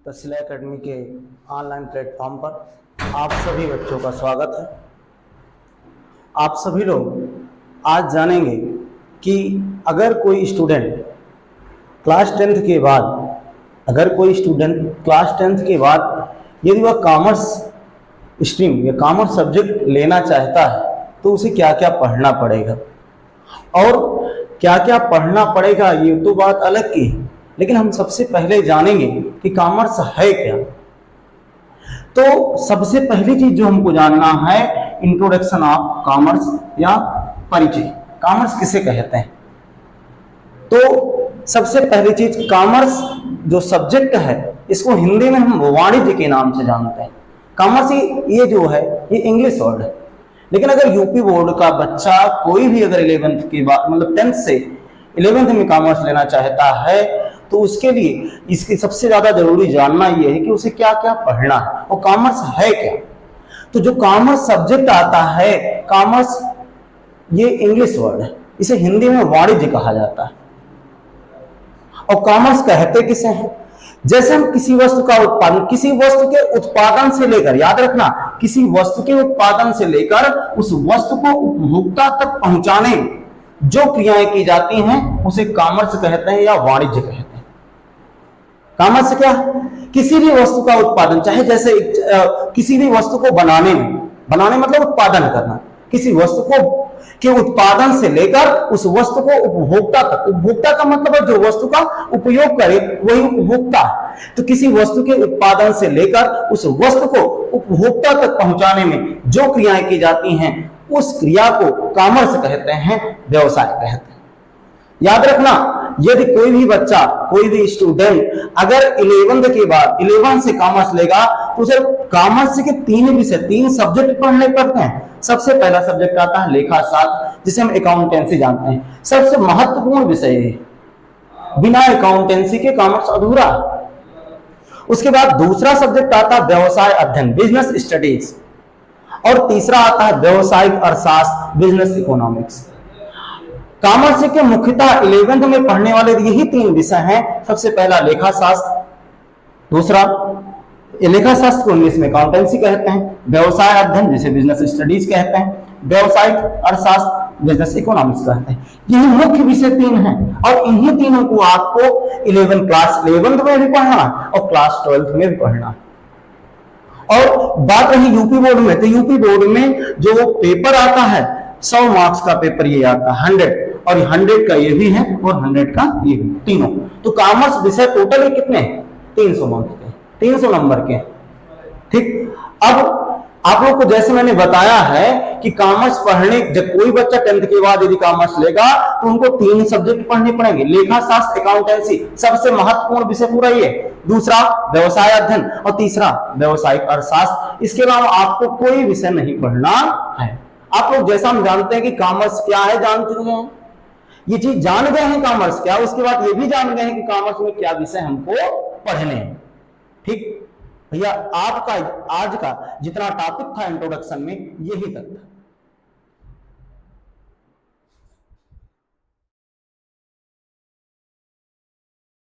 तस्लीह academy के online platform पर आप सभी बच्चों का स्वागत है। आप सभी लोग आज जानेंगे कि अगर कोई स्टूडेंट क्लास 10th के बाद यदि वह कॉमर्स स्ट्रीम या कॉमर्स सब्जेक्ट लेना चाहता है तो उसे क्या क्या पढ़ना पड़ेगा, और क्या क्या पढ़ना पड़ेगा ये तो बात अलग की है, लेकिन हम सबसे पहले जानेंगे कि कॉमर्स है क्या। तो सबसे पहली चीज जो हमको जानना है, इंट्रोडक्शन ऑफ कॉमर्स या परिचय। कॉमर्स किसे कहते हैं? तो सबसे पहली चीज, कॉमर्स जो सब्जेक्ट है इसको हिंदी में हम वाणिज्य के नाम से जानते हैं। कॉमर्स ये जो है ये इंग्लिश वर्ड है, लेकिन अगर यूपी बोर्ड का बच्चा कोई भी अगर 11th के बाद मतलब 10th से 11th में कॉमर्स लेना चाहता है तो उसके लिए इसकी सबसे ज्यादा जरूरी जानना यह है कि उसे क्या क्या पढ़ना है और कॉमर्स है क्या। तो जो कॉमर्स सब्जेक्ट आता है, कॉमर्स ये इंग्लिश वर्ड है, इसे हिंदी में वाणिज्य कहा जाता है। और कॉमर्स कहते किसे हैं? जैसे हम किसी वस्तु का उत्पादन, किसी वस्तु के उत्पादन से लेकर, याद रखना, किसी वस्तु के उत्पादन से लेकर उस वस्तु को उपभोक्ता तक पहुंचाने जो क्रियाएं की जाती हैं उसे कॉमर्स कहते हैं या वाणिज्य कहते हैं। कॉमर्स क्या? किसी भी वस्तु का उत्पादन, चाहे जैसे किसी भी वस्तु को बनाने मतलब उत्पादन करना, किसी वस्तु को के उत्पादन से लेकर उस वस्तु को उपभोक्ता तक, उपभोक्ता का मतलब है जो वस्तु का उपयोग करे वही उपभोक्ता। तो किसी वस्तु के उत्पादन से लेकर उस वस्तु को उपभोक्ता तक पहुंचाने में जो क्रियाएं की जाती हैं उस क्रिया को कॉमर्स कहते हैं, व्यवसाय कहते हैं। याद रखना, यदि कोई भी बच्चा, कोई भी स्टूडेंट अगर 11th के बाद 11 से कॉमर्स लेगा तो उसे कॉमर्स के 3 सब्जेक्ट पढ़ने पड़ते हैं। सबसे पहला सब्जेक्ट आता है लेखाशास्त्र, जिसे हम अकाउंटेंसी जानते हैं, सबसे महत्वपूर्ण विषय है, बिना अकाउंटेंसी के कॉमर्स अधूरा। उसके बाद दूसरा सब्जेक्ट आता है व्यवसाय अध्ययन, बिजनेस स्टडीज, और तीसरा आता है व्यवसायिक अर्थशास्त्र, बिजनेस इकोनॉमिक्स। कॉमर्स के मुख्यतः 11th में पढ़ने वाले यही 3 विषय हैं। सबसे पहला लेखाशास्त्र, दूसरा लेखाशास्त्र को इंग्लिश में अकाउंटेंसी कहते हैं, व्यवसाय अध्ययन जिसे बिजनेस स्टडीज कहते हैं, व्यवसायिक अर्थशास्त्र बिजनेस इकोनॉमिक्स कहते हैं। यही मुख्य विषय 3 हैं और इन्हीं तीनों को आपको क्लास 11th में भी पढ़ना है और क्लास 12th में भी पढ़ना है। और बात रही यूपी बोर्ड में, तो यूपी बोर्ड में जो पेपर आता है 100 मार्क्स का पेपर ये आता है 100, और 100 का ये भी है और 100 का ये भी, तीनों। तो कॉमर्स विषय टोटल कितने? 300 मार्क्स के, 300 नंबर के। ठीक, अब आप लोग को जैसे मैंने बताया है कि कॉमर्स पढ़ने, जब कोई बच्चा 10th के बाद यदि कॉमर्स लेगा तो उनको 3 सब्जेक्ट पढ़ने पड़ेंगे, लेखाशास्त्र, अकाउंटेंसी, सबसे महत्वपूर्ण विषय पूरा ये, दूसरा व्यवसाय अध्ययन और तीसरा व्यवसायिक अर्थशास्त्र। इसके अलावा आपको कोई विषय नहीं पढ़ना है। आप लोग जैसा हम जानते हैं कि कॉमर्स क्या है, जान चुके हैं, ये चीज जान गए हैं कॉमर्स क्या, उसके बाद ये भी जान गए हैं कि कॉमर्स में क्या विषय हमको पढ़ने हैं। ठीक भैया, आपका आज का जितना टॉपिक था इंट्रोडक्शन में यही तक था।